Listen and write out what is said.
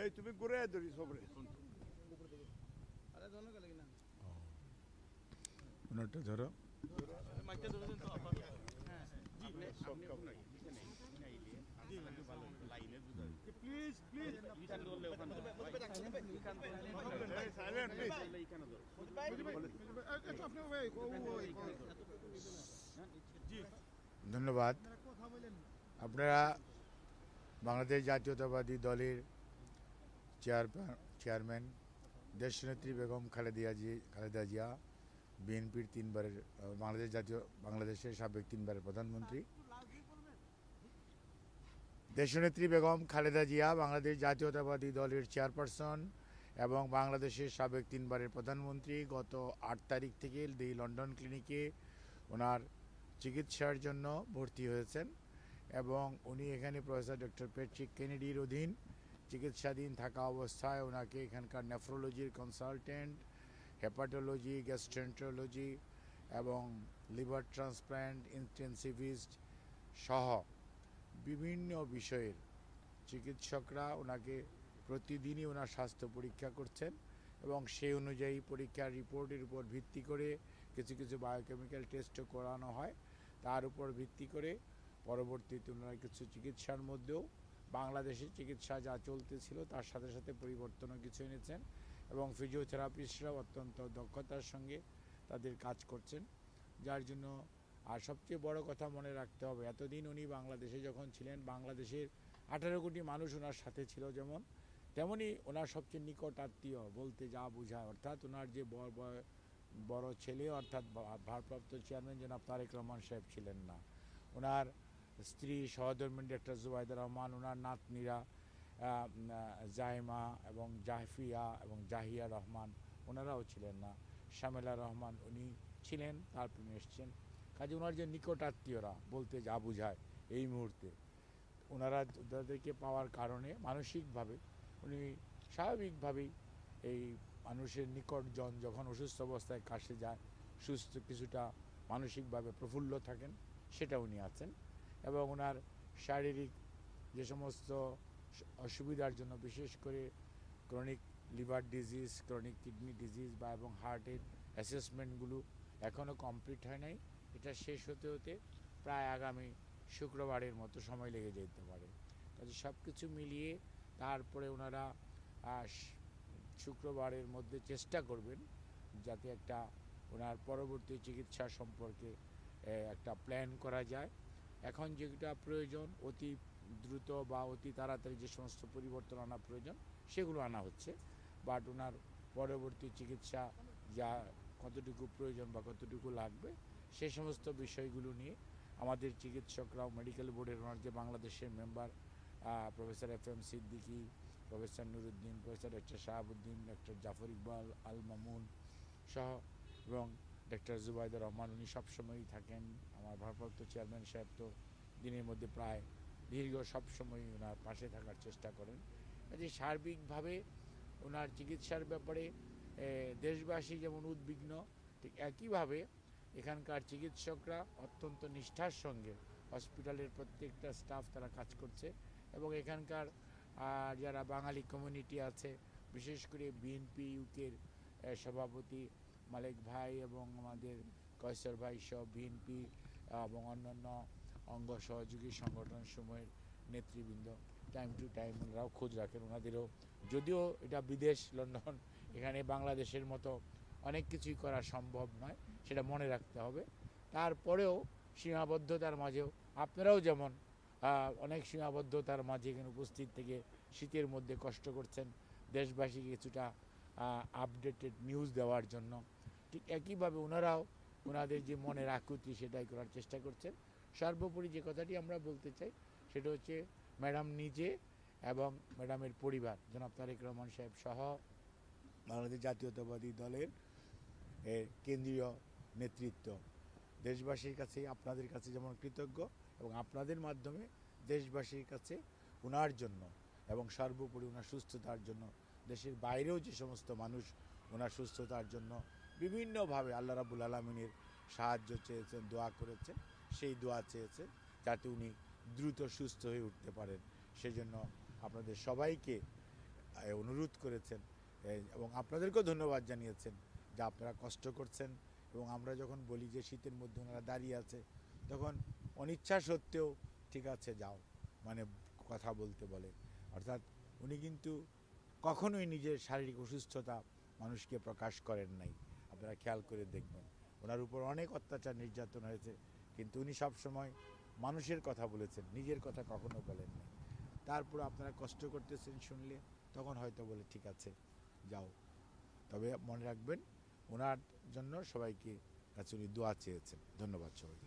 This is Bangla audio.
এই তুমি ঘুরে ধরি সবরে ওনারটা ধরো ধন্যবাদ। আপনারা বাংলাদেশ জাতীয়তাবাদী দলের চেয়ারম্যান দেশনেত্রী বেগম খালেদা জিয়া, বিএনপির বাংলাদেশের সাবেক 3বারের প্রধানমন্ত্রী। দেশনেত্রী বেগম খালেদা জিয়া বাংলাদেশ জাতীয়তাবাদী দলের চেয়ারপারসন এবং বাংলাদেশের সাবেক 3বারের প্রধানমন্ত্রী গত 8 তারিখ থেকে লন্ডন ক্লিনিকে ওনার চিকিৎসার জন্য ভর্তি হয়েছেন এবং উনি এখানে প্রফেসর ডক্টর প্যাট্রিক কেনেডির অধীন চিকিৎসাধীন থাকা অবস্থায় ওনাকে এখানকার নেফ্রোলজির কনসালটেন্ট, হেপাটোলজি, গ্যাস্ট্রেন্টোলজি এবং লিভার ট্রান্সপ্ল্যান্ট ইন্টেন্সিভিস্ট সহ বিভিন্ন বিষয়ের চিকিৎসকরা ওনাকে প্রতিদিনই ওনার স্বাস্থ্য পরীক্ষা করছেন এবং সেই অনুযায়ী পরীক্ষার রিপোর্টের উপর ভিত্তি করে কিছু কিছু বায়োকেমিক্যাল টেস্টও করানো হয়। তার উপর ভিত্তি করে পরবর্তীতে ওনারা কিছু চিকিৎসার মধ্যেও বাংলাদেশের চিকিৎসা যা চলতেছিল তার সাথে সাথে পরিবর্তনও কিছু এনেছেন এবং ফিজিওথেরাপিস্টরাও অত্যন্ত দক্ষতার সঙ্গে তাদের কাজ করছেন, যার জন্য আর সবচেয়ে বড় কথা মনে রাখতে হবে, এতদিন উনি বাংলাদেশে যখন ছিলেন বাংলাদেশের 18 কোটি মানুষ ওনার সাথে ছিল, যেমন তেমনি ওনার সবচেয়ে নিকট আত্মীয় বলতে যা বোঝায়, অর্থাৎ ওনার যে বড় ছেলে অর্থাৎ ভারপ্রাপ্ত চেয়ারম্যান জনাব তারেক রহমান সাহেব ছিলেন না, ওনার স্ত্রী সহধর্মিণী ডক্টর জুবাইদা রহমান, ওনার নাতনিরা জাইমা এবং জাহফিয়া এবং জাহিয়া রহমান ওনারাও ছিলেন না, শামেলা রহমান উনি ছিলেন, তারপর এসছেন। কাজে ওনার যে নিকট আত্মীয়রা বলতে যা বোঝায় এই মুহূর্তে ওনাদেরকে পাওয়ার কারণে মানসিকভাবে উনি স্বাভাবিকভাবেই এই মানুষের নিকটজন যখন অসুস্থ অবস্থায় কাছে যায় সুস্থ কিছুটা মানসিকভাবে প্রফুল্ল থাকেন, সেটা উনি আছেন এবং ওনার শারীরিক যে সমস্ত অসুবিধার জন্য বিশেষ করে chronic liver disease, chronic kidney disease বা এবং হার্টের অ্যাসেসমেন্টগুলো এখনও কমপ্লিট হয় নাই, এটা শেষ হতে হতে প্রায় আগামী শুক্রবারের মতো সময় লেগে যেতে পারে। কাজে সব কিছু মিলিয়ে তারপরে ওনারা শুক্রবারের মধ্যে চেষ্টা করবেন যাতে একটা ওনার পরবর্তী চিকিৎসা সম্পর্কে একটা প্ল্যান করা যায়। এখন যেটা প্রয়োজন অতি দ্রুত বা অতি তাড়াতাড়ি যে সমস্ত পরিবর্তন আনা প্রয়োজন সেগুলো আনা হচ্ছে, বাট ওনার পরবর্তী চিকিৎসা যা কতটুকু প্রয়োজন বা কতটুকু লাগবে সেই সমস্ত বিষয়গুলো নিয়ে আমাদের চিকিৎসকরাও মেডিকেল বোর্ডের ওনার যে বাংলাদেশের member professor FM Siddiqui, professor Nuruddin, professor doctor Shahabuddin, doctor Zafar Iqbal Al Mamun সহ এবং ডক্টর জুবাইদা রহমান উনি সবসময়ই থাকেন। আমার ভারপ্রাপ্ত চেয়ারম্যান সাহেব তো দিনের মধ্যে প্রায় দীর্ঘ সবসময়ই ওনার পাশে থাকার চেষ্টা করেন। কাজে সার্বিকভাবে ওনার চিকিৎসার ব্যাপারে দেশবাসী যেমন উদ্বিগ্ন, ঠিক একইভাবে এখানকার চিকিৎসকরা অত্যন্ত নিষ্ঠার সঙ্গে হসপিটালের প্রত্যেকটা স্টাফ তারা কাজ করছে এবং এখানকার যারা বাঙালি কমিউনিটি আছে, বিশেষ করে বিএনপি ইউকের সভাপতি মালেক ভাই এবং আমাদের কয়সর ভাই সহ বিএনপি এবং অন্যান্য অঙ্গ সহযোগী সংগঠন সমূহের নেতৃবৃন্দ টাইম টু টাইম ওনারাও খোঁজ রাখেন। ওনাদেরও যদিও এটা বিদেশ লন্ডন, এখানে বাংলাদেশের মতো অনেক কিছুই করা সম্ভব নয়, সেটা মনে রাখতে হবে। তারপরেও সীমাবদ্ধতার মাঝেও আপনারাও যেমন অনেক সীমাবদ্ধতার মাঝে এখানে উপস্থিত থেকে শীতের মধ্যে কষ্ট করছেন দেশবাসীকে কিছুটা আপডেটেড নিউজ দেওয়ার জন্য, ঠিক একইভাবে ওনারাও ওনাদের যে মনের আকুতি সেটাই করার চেষ্টা করছেন। সর্বোপরি যে কথাটি আমরা বলতে চাই সেটা হচ্ছে ম্যাডাম নিজে এবং ম্যাডামের পরিবার জনাব তারেক রহমান সাহেব সহ বাংলাদেশ জাতীয়তাবাদী দলের কেন্দ্রীয় নেতৃত্ব দেশবাসীর কাছে আপনাদের কাছে যেমন কৃতজ্ঞ এবং আপনাদের মাধ্যমে দেশবাসীর কাছে ওনার জন্য এবং সর্বোপরি ওনার সুস্থতার জন্য দেশের বাইরেও যে সমস্ত মানুষ ওনার সুস্থতার জন্য বিভিন্নভাবে আল্লাহ রাব্বুল আলামিনের সাহায্য চেয়েছেন, দোয়া করেছেন, সেই দোয়া চেয়েছেন যাতে উনি দ্রুত সুস্থ হয়ে উঠতে পারেন, সেজন্য আপনাদের সবাইকে অনুরোধ করেছেন এবং আপনাদেরকেও ধন্যবাদ জানিয়েছেন যে আপনারা কষ্ট করছেন। এবং আমরা যখন বলি যে শীতের মধ্যে ওনারা দাঁড়িয়ে আছে, তখন অনিচ্ছা সত্ত্বেও ঠিক আছে যাও মানে কথা বলতে বলে। অর্থাৎ উনি কিন্তু কখনোই নিজের শারীরিক অসুস্থতা মানুষকে প্রকাশ করেন নাই। আপনারা খেয়াল করে দেখবেন ওনার উপর অনেক অত্যাচার নির্যাতন হয়েছে, কিন্তু উনি সবসময় মানুষের কথা বলেছেন, নিজের কথা কখনো বলেন নাই। তারপর আপনারা কষ্ট করতেছেন শুনলে তখন হয়তো বলে ঠিক আছে যাও। তবে মনে রাখবেন ওনার জন্য সবাইকে কাছে উনি দোয়া চেয়েছেন। ধন্যবাদ সবাইকে।